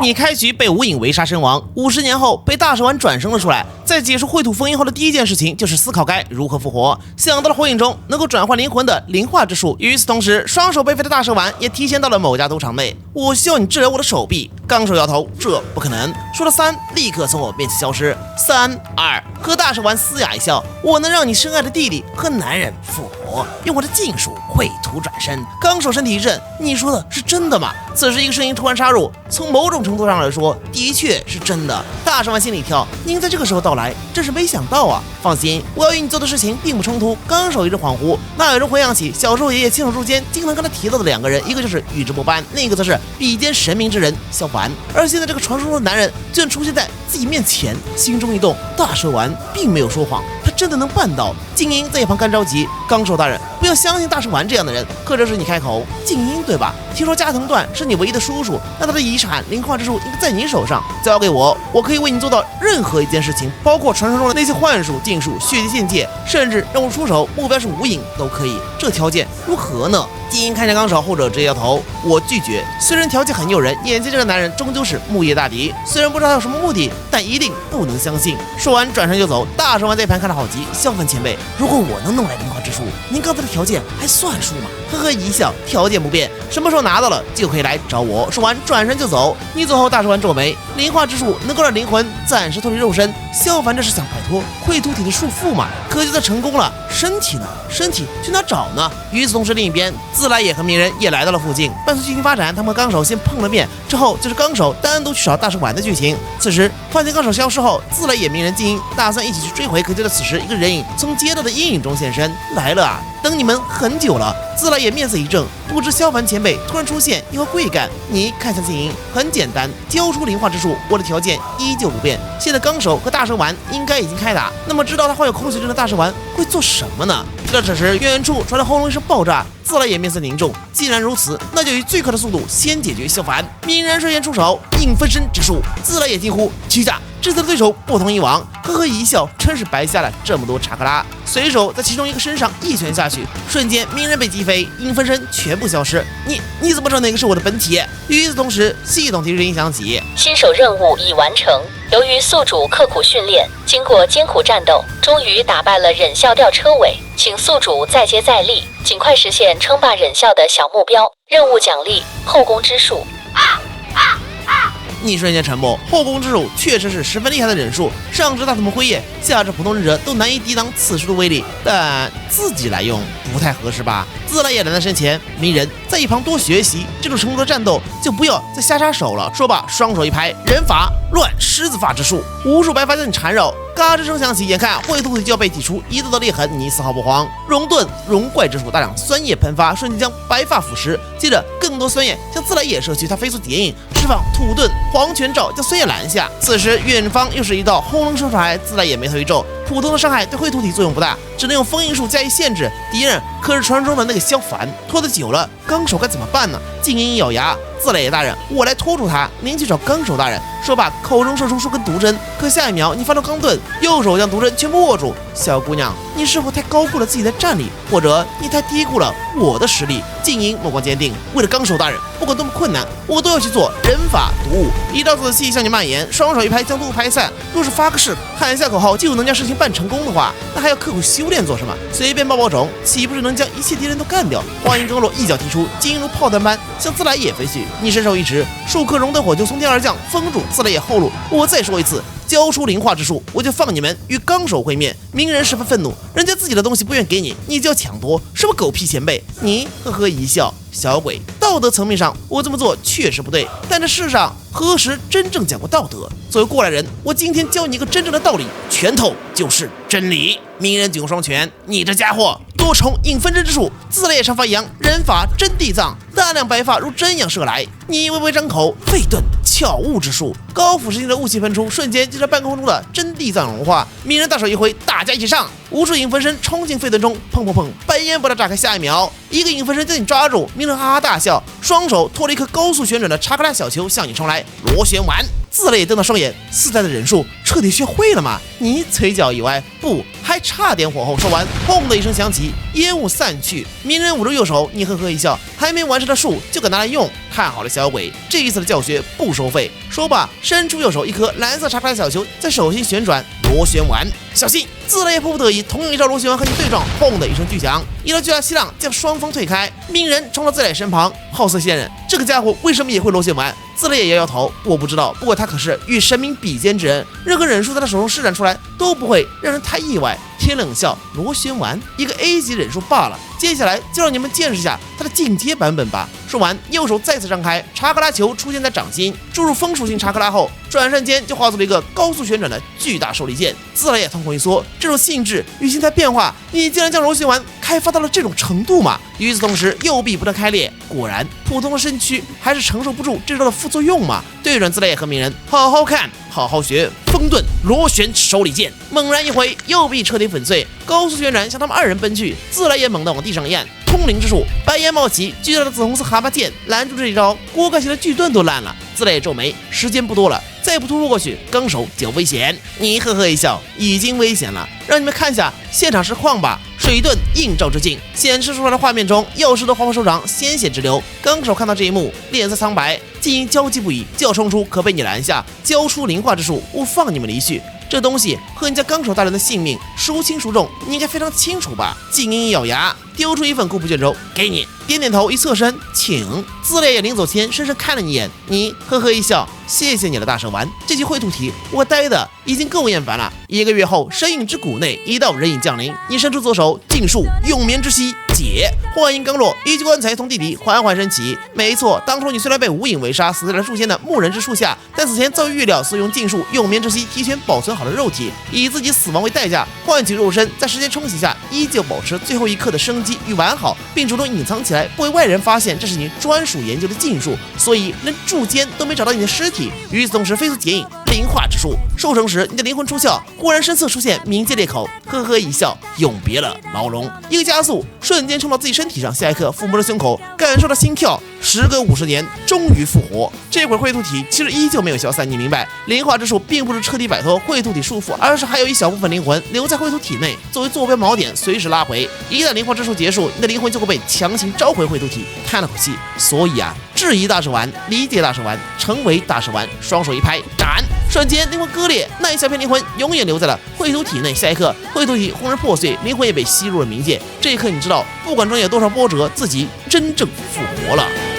你开局被无影围杀身亡，50年后被大蛇丸转生了出来，在结束秽土封印后的第一件事情就是思考该如何复活，想到了火影中能够转换灵魂的灵化之术。与此同时，双手被废的大蛇丸也提前到了某家赌场内，我需要你治疗我的手臂。纲手摇头，这不可能。说了3，立刻从我面前消失。3、2，和大蛇丸嘶哑一笑，我能让你深爱的弟弟和男人复活，用我的禁术秽土转身。纲手身体一震，你说的是真的吗？此时一个声音突然插入，从某种程度上来说，的确是真的。大蛇丸心里跳，您在这个时候到来，真是没想到啊！放心，我要与你做的事情并不冲突。纲手一阵恍惚，那有人回想起小时候爷爷亲手入监经常跟他提到的2个人，一个就是宇智波斑，另一个则是比肩神明之人萧凡。而现在这个传说中的男人居然出现在自己面前，心中一动，大蛇丸并没有说谎，他真的能办到。静音在一旁干着急，纲手大人，不要相信大蛇丸这样的人。可这时你开口，静音对吧？听说加藤段是你唯一的叔叔，那他的遗产灵化之术应该在你手上，交给我，我可以为你做到任何一件事情，包括传说中的那些幻术、禁术、血祭限界，甚至让我出手，目标是无影都可以。这条件如何呢？静音看向纲手，后者直接摇头，我拒绝。虽然条件很诱人，眼前这个男人终究是木叶大敌，虽然不知道他有什么目的，但一定不能相信。说完转身就走。大蛇丸在一旁看得好急，萧凡前辈，如果我能弄来灵化之术，您刚才的条件还算数吗？呵呵一笑，条件不变，什么时候拿到了就可以来找我。说完转身就走。你走后，大蛇丸皱眉，灵化之术能够让灵魂暂时脱离肉身，萧凡这是想摆脱秽土体的束缚嘛？可就算成功了，身体呢？身体去哪找呢？与此同时，另一边自来也和鸣人也来到了附近。伴随剧情发展，他们和纲手先碰了面，之后就是纲手单独去找大蛇丸的剧情。此时发现纲手消失后，自来也鸣人静音打算一起去追回，可就在此时，一个人影从街道的阴影中现身，来了啊！等你们很久了。自来也面色一正，不知萧凡前辈突然出现有何贵干？你看向静音，很简单，交出灵化之术，我的条件依旧不变。现在纲手和大蛇丸应该已经开打，那么知道他患有空血症的大蛇丸会做什么呢？就在此时，远处传来轰隆一声爆炸，自来也面色凝重。既然如此，那就以最快的速度先解决萧凡。鸣人率先出手，影分身之术。自来也惊呼：去下！这次的对手不同以往，呵呵一笑，真是白瞎了这么多查克拉。随手在其中一个身上一拳下去，瞬间鸣人被击飞，影分身全部消失。你怎么知道哪个是我的本体？与此同时，系统提示音响起，新手任务已完成。由于宿主刻苦训练，经过艰苦战斗，终于打败了忍校吊车尾，请宿主再接再厉，尽快实现称霸忍校的小目标。任务奖励：后宫之术。一瞬间沉默。后宫之术确实是十分厉害的忍术，上至大土木辉夜，下至普通忍者都难以抵挡此术的威力，但自己来用不太合适吧？自来也拦在身前，鸣人在一旁多学习，这种程度的战斗就不要再瞎插手了。说罢，双手一拍，人法乱狮子发之术，无数白发将你缠绕。嘎吱声响起，眼看秽土体就要被剔除，一道道裂痕，你丝毫不慌。熔遁熔怪之术，大量酸液喷发，瞬间将白发腐蚀。接着更多酸液向自来也射去，他飞速叠影，释放土遁黄泉罩，将酸液拦下。此时远方又是一道轰隆声传来，自来也眉头一皱，普通的伤害对秽土体作用不大，只能用封印术加以限制。敌人可是传说中的那个萧凡，拖得久了，纲手该怎么办呢？静音一咬牙，自来也大人，我来拖住他，您去找纲手大人。说罢，口中射出数根毒针，可下一秒你发动钢盾，右手将毒针全部握住。小姑娘，你是否太高估了自己的战力，或者你太低估了我的实力？静音目光坚定，为了纲手大人，不管多么困难，我都要去做人法毒物。一道紫气向你蔓延，双手一拍将毒物拍散。若是发个誓，喊下口号就能将事情办成功的话，那还要刻苦修炼做什么？随便爆爆种，岂不是能将一切敌人都干掉？话音刚落，一脚踢出，静音如炮弹般向自来也飞去。你伸手一指，数颗熔灯火球从天而降，封住自来也后路。我再说一次，交出灵化之术，我就放你们与纲手会面。鸣人十分愤怒，人家自己的东西不愿给你，你就要抢夺，什么狗屁前辈？你呵呵一笑，小鬼，道德层面上我这么做确实不对，但这世上何时真正讲过道德？作为过来人，我今天教你一个真正的道理，拳头就是真理。鸣人举双拳，你这家伙多重影分身之术，自来也上发扬人法真地藏，大量白发如针一样射来。你微微张口，废遁巧雾之术，高腐蚀性的雾气喷出，瞬间就在半空中的真地藏融化。鸣人大手一挥，大家一起上！无数影分身冲进废盾中，砰砰砰，白半烟波的炸开，下一秒，一个影分身将你抓住，鸣人哈哈大笑，双手托了一颗高速旋转的查克拉小球向你冲来，螺旋丸。自雷瞪到双眼，4代的忍术彻底学会了吗？你嘴角一歪，不，还差点火候。说完，轰的一声响起，烟雾散去。鸣人捂住右手，你呵呵一笑，还没完成的术就敢拿来用，看好了小鬼，这一次的教学不收费。说罢，伸出右手，一颗蓝色查克拉小球在手心旋转，螺旋丸，小心！自雷也迫不得已，同样一招螺旋丸和你对撞，轰的一声巨响，一道巨大气浪将双方推开。鸣人冲到自雷身旁，好色仙人，这个家伙为什么也会螺旋丸？自雷也摇摇头，我不知道，不过他可是与神明比肩之人，任何忍术在他手中施展出来都不会让人太意外。天冷笑，螺旋丸一个 A 级忍术罢了，接下来就让你们见识一下他的进阶版本吧。说完，右手再次张开，查克拉球出现在掌心，注入风属性查克拉后，转瞬间就化作了一个高速旋转的巨大手里剑。自雷也瞳孔一缩，这种性质与形态变化，你竟然将螺旋丸开发到了这种程度吗？与此同时，右臂不断开裂，果然普通的身躯还是承受不住这招的副作用嘛。对准自雷和鸣人，好好看，好好学，风遁螺旋手里剑，猛然一挥，右臂彻底粉碎，高速旋转向他们2人奔去。自雷也猛地往地上一按，通灵之术，白烟冒起，巨大的紫红色蛤蟆剑拦住这一招，锅盖型的巨盾都烂了。自雷皱眉，时间不多了，再不突破过去，纲手就危险。你呵呵一笑，已经危险了，让你们看下现场实况吧。水遁映照之境显示出来的画面中，右手的黄袍手掌鲜血直流。纲手看到这一幕，脸色苍白，竟因焦急不已，就要冲出，可被你拦下，交出灵化之术，勿放你们离去。这东西和人家纲手大人的性命孰轻孰重，你应该非常清楚吧？静音一咬牙，丢出一份库布卷轴给你，点点头，一侧身，请。自雷也临走前深深看了你一眼，你呵呵一笑，谢谢你了，大蛇丸。这期绘图题我呆的已经够厌烦了。1个月后，神影之谷内一道人影降临，你伸出左手，禁术永眠之息解。话音刚落，一具棺材从地底缓缓升起。没错，当初你虽然被无影围杀，死在了树间的牧人之树下，但此前早已预料，所以用禁术永眠之息提前保存好了肉体，以自己死亡为代价，换取肉身在时间冲洗下依旧保持最后一刻的生机与完好，并主动隐藏起来，不为外人发现这是你专属研究的禁术，所以连柱间都没找到你的尸体。与此同时，飞速结印灵化之术，收成时你的灵魂出窍，忽然身侧出现冥界裂口，呵呵一笑，永别了牢笼。一个加速，瞬间冲到自己身体上，下一刻抚摸着胸口，感受到心跳。时隔50年，终于复活。这会儿绘图体其实依旧没有消散，你明白，灵化之术并不是彻底摆脱绘图体束缚，而是还有一小部分灵魂留在绘图体内，作为坐标锚点，随时拉回。一旦灵化之术结束，你的灵魂就会被强行召回绘图体。叹了口气，所以啊，质疑大蛇丸，理解大蛇丸，成为大蛇丸，双手一拍，斩！瞬间灵魂割裂，那一小片灵魂永远留在了绘图体内。下一刻，绘图体轰然破碎，灵魂也被吸入了冥界。这一刻，你知道，不管中间有多少波折，自己真正复活了。